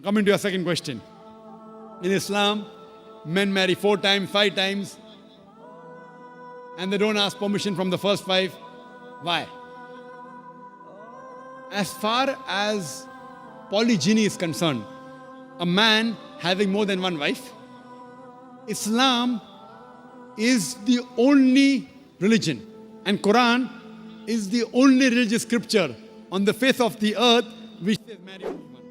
Coming to your second question. In Islam, men marry 4 times, 5 times, and they don't ask permission from the first 5. Why? As far as polygyny is concerned, a man having more than one wife, Islam is the only religion, and Quran is the only religious scripture on the face of the earth which says marry only one.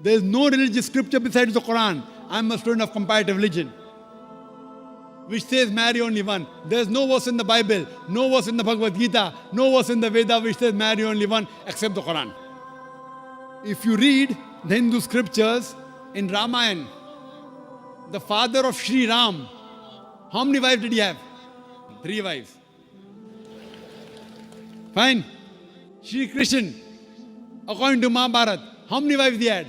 There is no religious scripture besides the Quran. I am a student of comparative religion, which says marry only one. There is no verse in the Bible, no verse in the Bhagavad Gita, no verse in the Veda which says marry only one except the Quran. If you read the Hindu scriptures in Ramayana, the father of Sri Ram, how many wives did he have? 3 wives. Fine. Sri Krishna, according to Mahabharata, how many wives he had?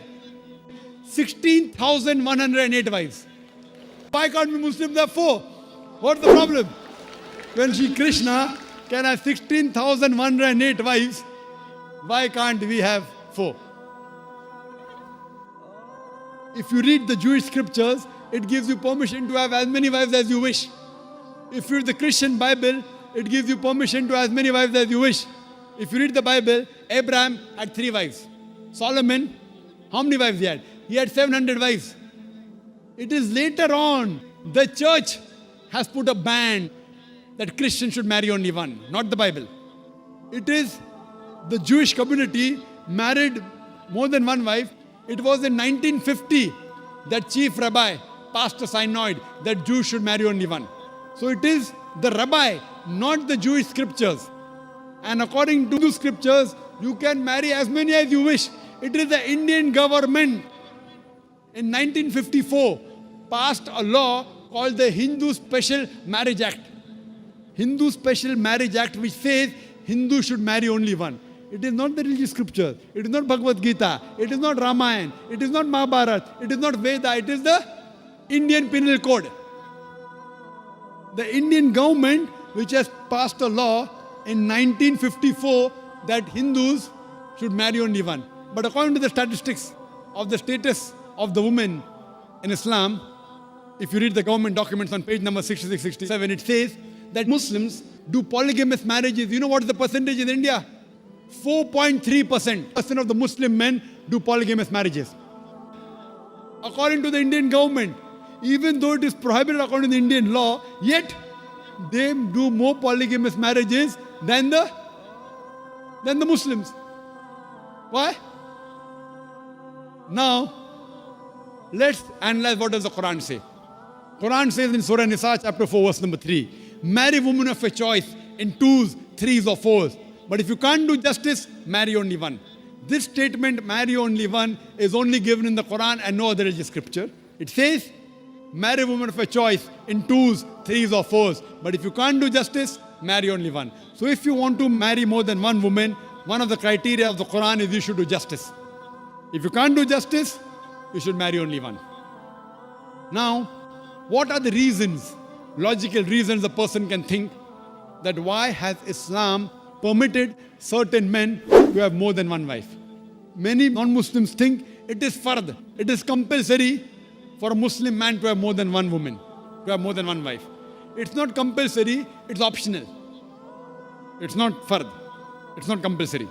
16,108 wives. Why can't we Muslims have 4? What's the problem? When Sri Krishna can have 16,108 wives, why can't we have 4? If you read the Jewish scriptures, it gives you permission to have as many wives as you wish. If you read the Christian Bible, it gives you permission to have as many wives as you wish. If you read the Bible, Abraham had 3 wives. Solomon, how many wives he had? He had 700 wives. It is later on, the church has put a ban that Christians should marry only one, not the Bible. It is the Jewish community married more than one wife. It was in 1950 that chief rabbi passed a synod that Jews should marry only one. So it is the rabbi, not the Jewish scriptures. And according to the scriptures, you can marry as many as you wish. It is the Indian government in 1954 passed a law called the Hindu Special Marriage Act. Hindu Special Marriage Act, which says Hindus should marry only one. It is not the religious scripture. It is not Bhagavad Gita. It is not Ramayana. It is not Mahabharata. It is not Veda. It is the Indian Penal Code. The Indian government, which has passed a law in 1954 that Hindus should marry only one. But according to the statistics of the status of the woman in Islam, if you read the government documents on page number 66-67, it says that Muslims do polygamous marriages. You know what is the percentage in India? 4.3% of the Muslim men do polygamous marriages. According to the Indian government, even though it is prohibited according to the Indian law, yet they do more polygamous marriages than the Muslims. Why? Now, let's analyze what does the Quran say. Quran says in Surah Nisa chapter 4 verse number 3, marry women of your choice in 2s, 3s or 4s. But if you can't do justice, marry only one. This statement, marry only one, is only given in the Quran and no other religious scripture. It says, marry women of your choice in 2s, 3s or 4s. But if you can't do justice, marry only one. So if you want to marry more than one woman, one of the criteria of the Quran is you should do justice. If you can't do justice, you should marry only one. Now, what are the reasons, logical reasons a person can think that why has Islam permitted certain men to have more than one wife? Many non-Muslims think it is fard, it is compulsory for a Muslim man to have more than one woman, to have more than one wife. It's not compulsory, it's optional. It's not fard, it's not compulsory.